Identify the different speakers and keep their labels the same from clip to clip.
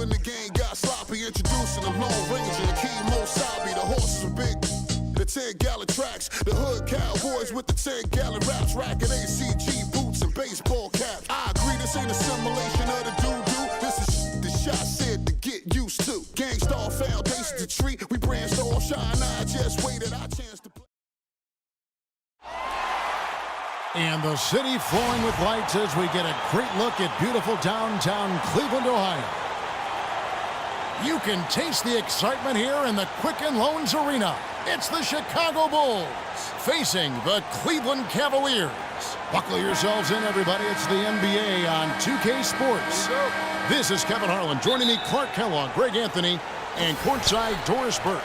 Speaker 1: when the game got sloppy. Introducing the Lone Ranger, Akeem Mosabi. The horses were big, the 10-gallon tracks. The hood cowboys with the 10-gallon raps. Racking ACG boots and baseball caps. I agree, this ain't a simulation of the doo-doo. This is the shot said to get used to. Gangstar foundation to treat. We branched all shine. I just waited our chance to play.
Speaker 2: And the city flowing with lights as we get a great look at beautiful downtown Cleveland, Ohio. You can taste the excitement here in the Quicken Loans Arena. It's the Chicago Bulls facing the Cleveland Cavaliers. Buckle yourselves in, everybody. It's the NBA on 2K Sports. This is Kevin Harlan. Joining me, Clark Kellogg, Greg Anthony, and courtside Doris Burke.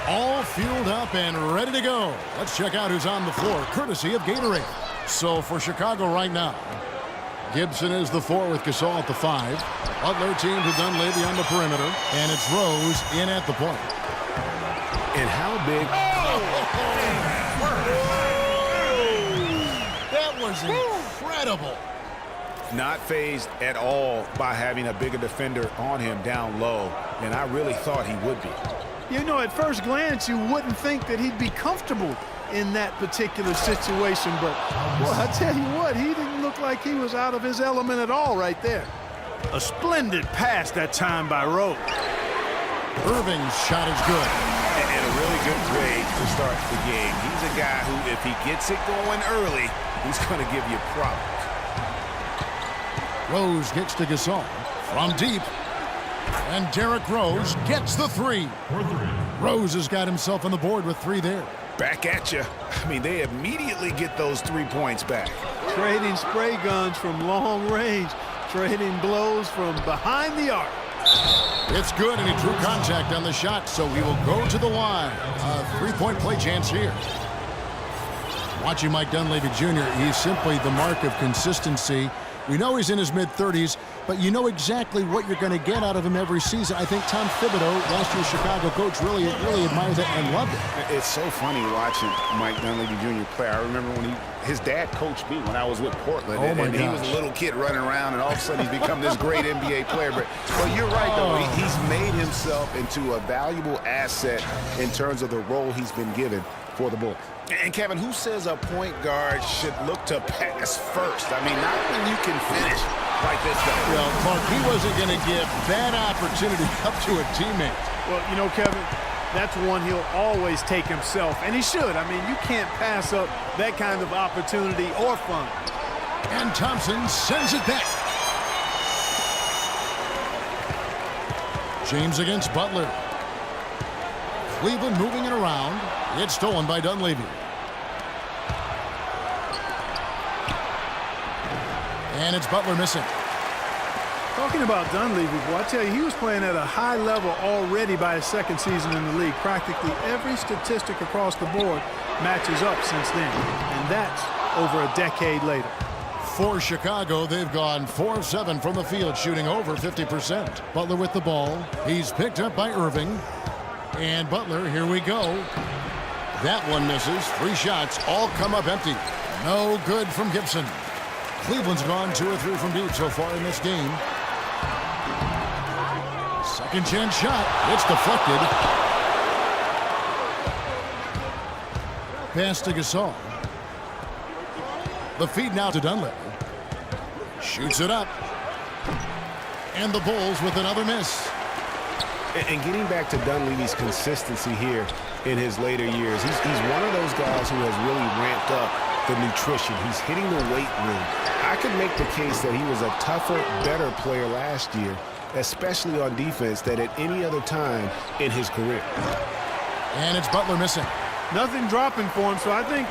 Speaker 2: All fueled up and ready to go. Let's check out who's on the floor, courtesy of Gatorade. So for Chicago right now, Gibson is the 4 with Gasol at the 5. Butler team to Dunleavy on the perimeter. And it's Rose in at the point.
Speaker 3: And how big?
Speaker 2: That was incredible.
Speaker 3: Not fazed at all by having a bigger defender on him down low. And I really thought he would be.
Speaker 4: You know, at first glance, you wouldn't think that he'd be comfortable in that particular situation. But, boy, I tell you what, he didn't look like he was out of his element at all right there. A splendid pass that time by Rose.
Speaker 2: Irving's shot is good.
Speaker 3: And a really good grade to start the game. He's a guy who, if he gets it going early, he's going to give you problems.
Speaker 2: Rose gets to Gasol from deep. And Derrick Rose gets the 3. Rose has got himself on the board with 3 there.
Speaker 3: Back at you. I mean, they immediately get those 3 points back.
Speaker 4: Trading spray guns from long range. Trading blows from behind the arc.
Speaker 2: It's good, and he drew contact on the shot, so he will go to the line. A 3-point play chance here. Watching Mike Dunleavy Jr., he's simply the mark of consistency. We know he's in his mid-30s, but you know exactly what you're going to get out of him every season. I think Tom Thibodeau, last year's Chicago coach, really admired it and loved it.
Speaker 3: It's so funny watching Mike Dunleavy Jr. play. I remember when his dad coached me when I was with Portland, and he was a little kid running around, and all of a sudden he's become this great NBA player. But you're right, though. He's made himself into a valuable asset in terms of the role he's been given for the Bulls. And, Kevin, who says a point guard should look to pass first? I mean, not when you can finish like this guy.
Speaker 2: Well, Clark, he wasn't going to give that opportunity up to a teammate.
Speaker 4: Well, you know, Kevin, that's one he'll always take himself, and he should. I mean, you can't pass up that kind of opportunity or fun.
Speaker 2: And Thompson sends it back. James against Butler. Cleveland moving it around. It's stolen by Dunleavy. And it's Butler missing.
Speaker 4: Talking about Dunleavy, boy, I tell you, he was playing at a high level already by his second season in the league. Practically every statistic across the board matches up since then. And that's over a decade later.
Speaker 2: For Chicago, they've gone 4 of 7 from the field, shooting over 50%. Butler with the ball. He's picked up by Irving. And Butler, here we go. That one misses. 3 shots, all come up empty. No good from Gibson. Cleveland's gone 2 or 3 from deep so far in this game. Second chance shot. It's deflected. Pass to Gasol. The feed now to Dunleavy. Shoots it up. And the Bulls with another miss.
Speaker 3: And getting back to Dunleavy's consistency here in his later years, he's one of those guys who has really ramped up the nutrition. He's hitting the weight room. I could make the case that he was a tougher, better player last year, especially on defense, than at any other time in his career.
Speaker 2: And it's Butler missing.
Speaker 4: Nothing dropping for him, so I think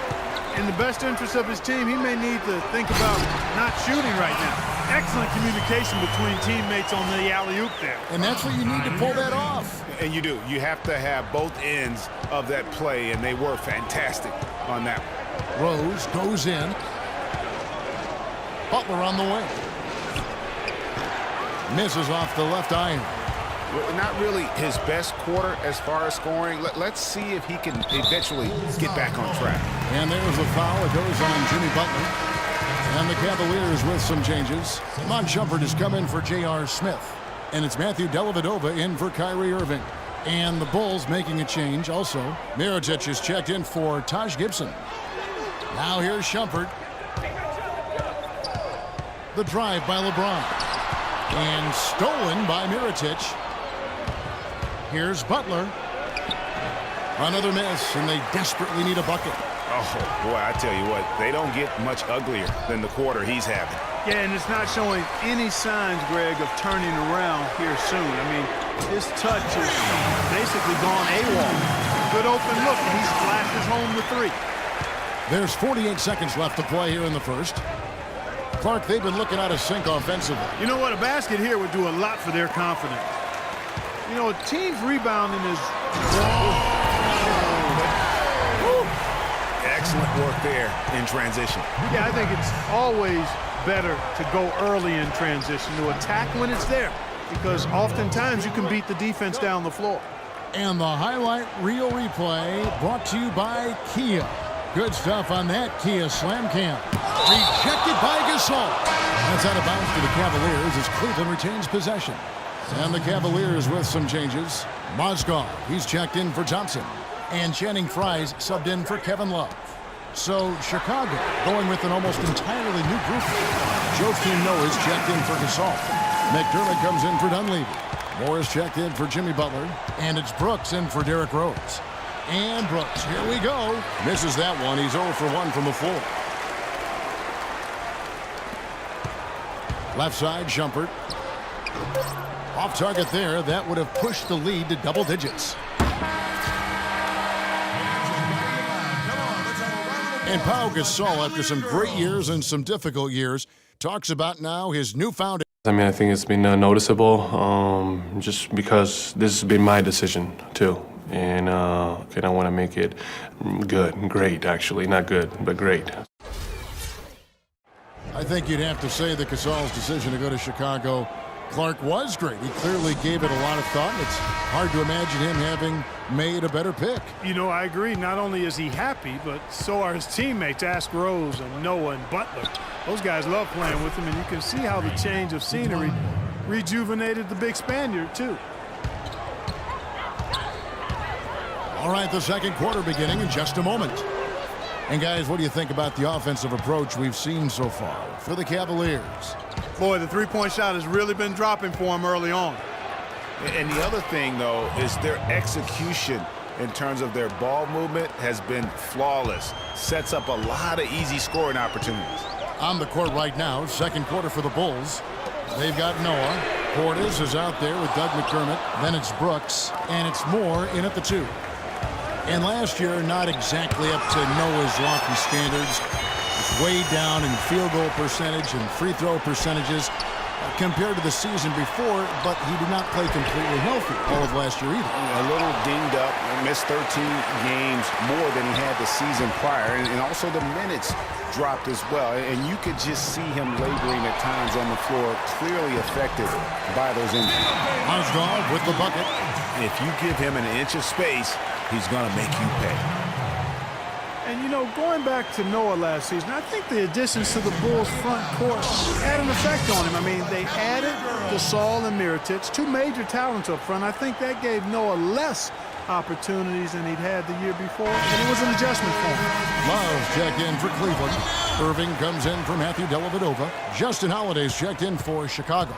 Speaker 4: in the best interest of his team, he may need to think about not shooting right now. Excellent communication between teammates on the alley-oop there.
Speaker 2: And that's what you need to pull that off.
Speaker 3: And you do. You have to have both ends of that play, and they were fantastic on that one.
Speaker 2: Rose goes in. Butler on the way. Misses off the left iron.
Speaker 3: Not really his best quarter as far as scoring. Let's see if he can eventually get back on track.
Speaker 2: And there's a foul. It goes on Jimmy Butler. And the Cavaliers with some changes. Mon Shumpert has come in for J.R. Smith. And it's Matthew Dellavedova in for Kyrie Irving. And the Bulls making a change also. Mirotic is checked in for Taj Gibson. Now here's Shumpert. The drive by LeBron. And stolen by Mirotic. Here's Butler. Another miss, and they desperately need a bucket.
Speaker 3: Oh, boy, I tell you what, they don't get much uglier than the quarter he's having.
Speaker 4: Yeah, and it's not showing any signs, Greg, of turning around here soon. I mean, his touch is basically gone AWOL. Good open look, and he splashes home the three.
Speaker 2: There's 48 seconds left to play here in the first. Clark, they've been looking out of sync offensively.
Speaker 4: You know what? A basket here would do a lot for their confidence. You know, a team's rebounding is...
Speaker 3: Excellent work there in transition.
Speaker 4: Yeah, I think it's always better to go early in transition, to attack when it's there, because oftentimes you can beat the defense down the floor.
Speaker 2: And the highlight reel replay brought to you by Kia. Good stuff on that Kia Slam Cam. Rejected by Gasol. That's out of bounds to the Cavaliers as Cleveland retains possession. And the Cavaliers with some changes. Mozgov, he's checked in for Thompson. And Channing Frye's subbed in for Kevin Love. So Chicago going with an almost entirely new group. Joakim Noah's checked in for Gasol. McDermott comes in for Dunleavy. Morris checked in for Jimmy Butler. And it's Brooks in for Derrick Rose. And Brooks, here we go. Misses that one. He's 0 for 1 from the floor. Left side, Shumpert. Off target there. That would have pushed the lead to double digits. And Pau Gasol, after some great years and some difficult years, talks about now his newfound...
Speaker 5: I mean, I think it's been noticeable just because this has been my decision, too. And I want to make it good, great, actually. Not good, but great.
Speaker 2: I think you'd have to say that Gasol's decision to go to Chicago, Clark, was great. He clearly gave it a lot of thought. It's hard to imagine him having made a better pick.
Speaker 4: You know, I agree. Not only is he happy, but so are his teammates. Ask Rose and Noah and Butler. Those guys love playing with him, and you can see how the change of scenery rejuvenated the big Spaniard, too.
Speaker 2: All right, the second quarter beginning in just a moment. And guys, what do you think about the offensive approach we've seen so far for the Cavaliers?
Speaker 4: Boy, the three-point shot has really been dropping for him early on.
Speaker 3: And the other thing, though, is their execution in terms of their ball movement has been flawless. Sets up a lot of easy scoring opportunities.
Speaker 2: On the court right now, second quarter for the Bulls. They've got Noah. Portis is out there with Doug McDermott. Then it's Brooks, and it's Moore in at the 2. And last year, not exactly up to Noah's lofty standards. It's way down in field goal percentage and free throw percentages compared to the season before, but he did not play completely healthy all of last year either.
Speaker 3: A little dinged up, missed 13 games more than he had the season prior, and also the minutes dropped as well. And you could just see him laboring at times on the floor, clearly affected by those injuries.
Speaker 2: Mozgov with the bucket.
Speaker 3: If you give him an inch of space, he's going to make you pay.
Speaker 4: And, you know, going back to Noah last season, I think the additions to the Bulls front court had an effect on him. I mean, they added Gasol and Mirotic, two major talents up front. I think that gave Noah less opportunities than he'd had the year before, and it was an adjustment for him.
Speaker 2: Love checked in for Cleveland. Irving comes in for Matthew Dellavedova. Justin Holiday's checked in for Chicago.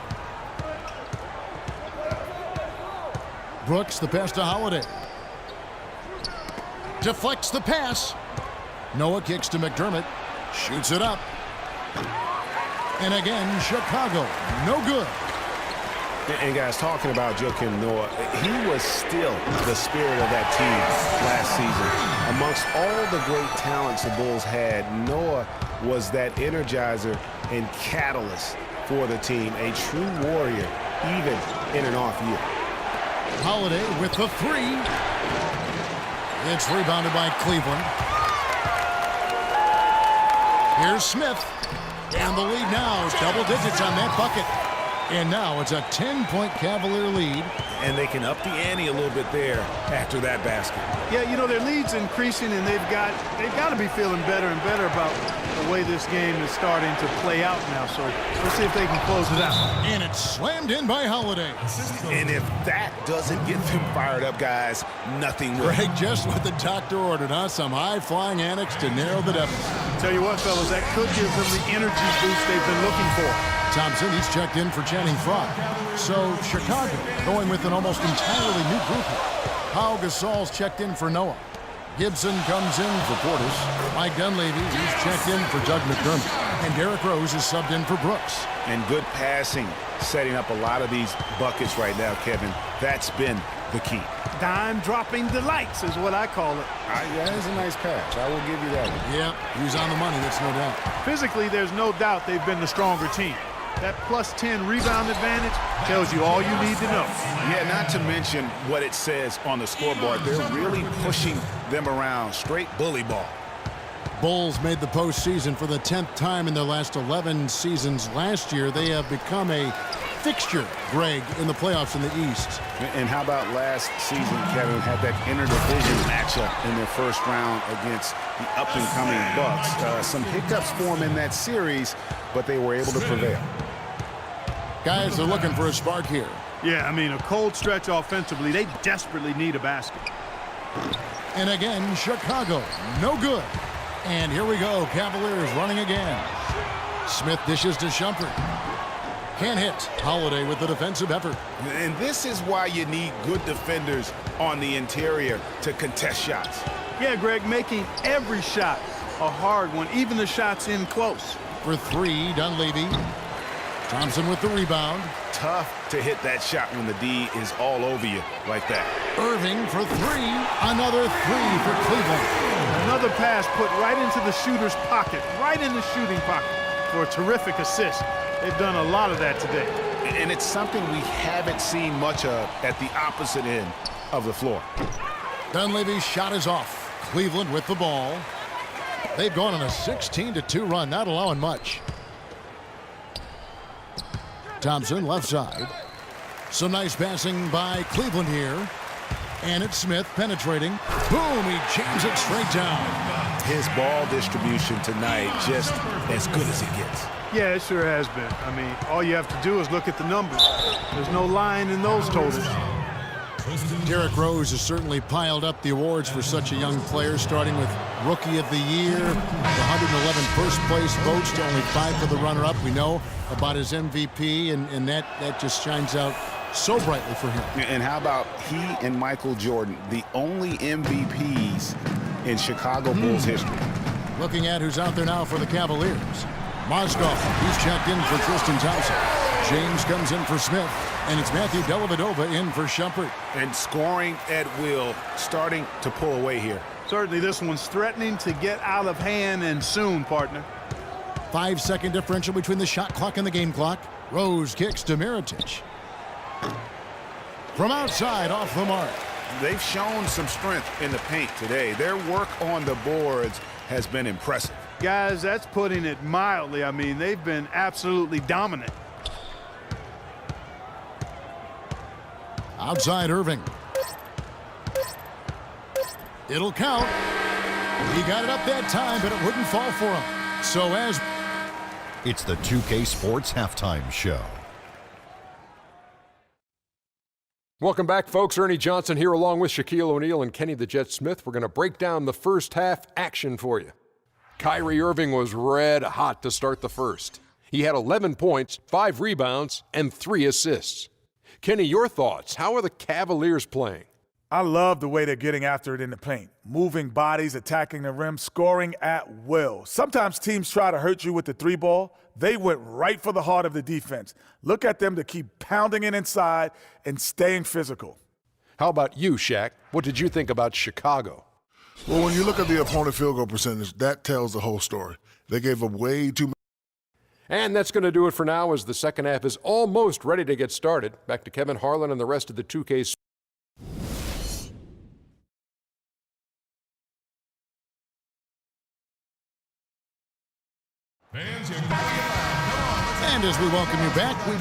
Speaker 2: Brooks, the pass to Holiday. Deflects the pass. Noah kicks to McDermott. Shoots it up. And again, Chicago. No good.
Speaker 3: And guys, talking about Joakim Noah, he was still the spirit of that team last season. Amongst all the great talents the Bulls had, Noah was that energizer and catalyst for the team. A true warrior, even in an off year.
Speaker 2: Holiday with the 3. It's rebounded by Cleveland. Here's Smith. And the lead now is double digits on that bucket. And now it's a 10-point Cavalier lead.
Speaker 3: And they can up the ante a little bit there after that basket.
Speaker 4: Yeah, you know, their lead's increasing, and they've got to be feeling better and better about the way this game is starting to play out now. So let's see if they can close it out.
Speaker 2: And it's slammed in by Holiday.
Speaker 3: And if that doesn't get them fired up, guys, nothing will.
Speaker 2: Greg, just what the doctor ordered, huh? Some high-flying antics to narrow the deficit.
Speaker 4: Tell you what, fellas, that could give them the energy boost they've been looking for.
Speaker 2: Thompson, he's checked in for Channing Frye. So Chicago going with an almost entirely new group here. Pau Gasol's checked in for Noah. Gibson comes in for Portis. Mike Dunleavy, he's checked in for Doug McDermott. And Derrick Rose is subbed in for Brooks.
Speaker 3: And good passing, setting up a lot of these buckets right now, Kevin. That's been the key.
Speaker 4: Dime-dropping delights is what I call it.
Speaker 3: Yeah, that's a nice pass. I will give you that one.
Speaker 2: Yeah, he was on the money, that's no doubt.
Speaker 4: Physically, there's no doubt they've been the stronger team. That plus 10 rebound advantage tells you all you need to know.
Speaker 3: Yeah, not to mention what it says on the scoreboard. They're really pushing them around. Straight bully ball.
Speaker 2: Bulls made the postseason for the 10th time in their last 11 seasons. Last year, they have become a fixture, Greg, in the playoffs in the East.
Speaker 3: And how about last season, Kevin, had that interdivision matchup in their first round against the up-and-coming Bucks. Some hiccups for them in that series, but they were able to prevail.
Speaker 2: Guys, they're looking for a spark here.
Speaker 4: Yeah, I mean, a cold stretch offensively. They desperately need a basket.
Speaker 2: And again, Chicago, no good. And here we go, Cavaliers running again. Smith dishes to Shumpert. Can't hit. Holiday with the defensive effort.
Speaker 3: And this is why you need good defenders on the interior to contest shots.
Speaker 4: Yeah, Greg, making every shot a hard one, even the shots in close.
Speaker 2: For three, Dunleavy. Thompson with the rebound.
Speaker 3: Tough to hit that shot when the D is all over you like that.
Speaker 2: Irving for three. Another three for Cleveland.
Speaker 4: Another pass put right into the shooter's pocket, right in the shooting pocket for a terrific assist. They've done a lot of that today.
Speaker 3: And it's something we haven't seen much of at the opposite end of the floor.
Speaker 2: Dunleavy's shot is off. Cleveland with the ball. They've gone on a 16-2 run, not allowing much. Thompson, left side. Some nice passing by Cleveland here. And it's Smith penetrating. Boom, he jams it straight down.
Speaker 3: His ball distribution tonight just as good as it gets.
Speaker 4: Yeah, it sure has been. I mean, all you have to do is look at the numbers. There's no lying in those totals.
Speaker 2: Derrick Rose has certainly piled up the awards for such a young player, starting with Rookie of the Year, the 111 first-place votes to only 5 for the runner-up. We know about his MVP, and that just shines out so brightly for him.
Speaker 3: And how about he and Michael Jordan, the only MVPs in Chicago Bulls history?
Speaker 2: Looking at who's out there now for the Cavaliers. Mozgov, he's checked in for Tristan Thompson. James comes in for Smith, and it's Matthew Dellavedova in for Shumpert.
Speaker 3: And scoring at will, starting to pull away here.
Speaker 4: Certainly this one's threatening to get out of hand, and soon, partner.
Speaker 2: 5-second differential between the shot clock and the game clock. Rose kicks to Mirotic. From outside, off the mark.
Speaker 3: They've shown some strength in the paint today. Their work on the boards has been impressive.
Speaker 4: Guys, that's putting it mildly. I mean, they've been absolutely dominant.
Speaker 2: Outside Irving. It'll count. He got it up that time, but it wouldn't fall for him. So as
Speaker 6: it's the 2K Sports Halftime Show.
Speaker 7: Welcome back, folks. Ernie Johnson here along with Shaquille O'Neal and Kenny the Jet Smith. We're going to break down the first half action for you. Kyrie Irving was red hot to start the first. He had 11 points, 5 rebounds, and 3 assists. Kenny, your thoughts? How are the Cavaliers playing?
Speaker 8: I love the way they're getting after it in the paint. Moving bodies, attacking the rim, scoring at will. Sometimes teams try to hurt you with the 3-ball. They went right for the heart of the defense. Look at them to keep pounding it inside and staying physical.
Speaker 7: How about you, Shaq? What did you think about Chicago?
Speaker 9: Well, when you look at the opponent field goal percentage, that tells the whole story. They gave up way too many.
Speaker 7: And that's going to do it for now as the second half is almost ready to get started. Back to Kevin Harlan and the rest of the 2K.
Speaker 2: And as we welcome you back, we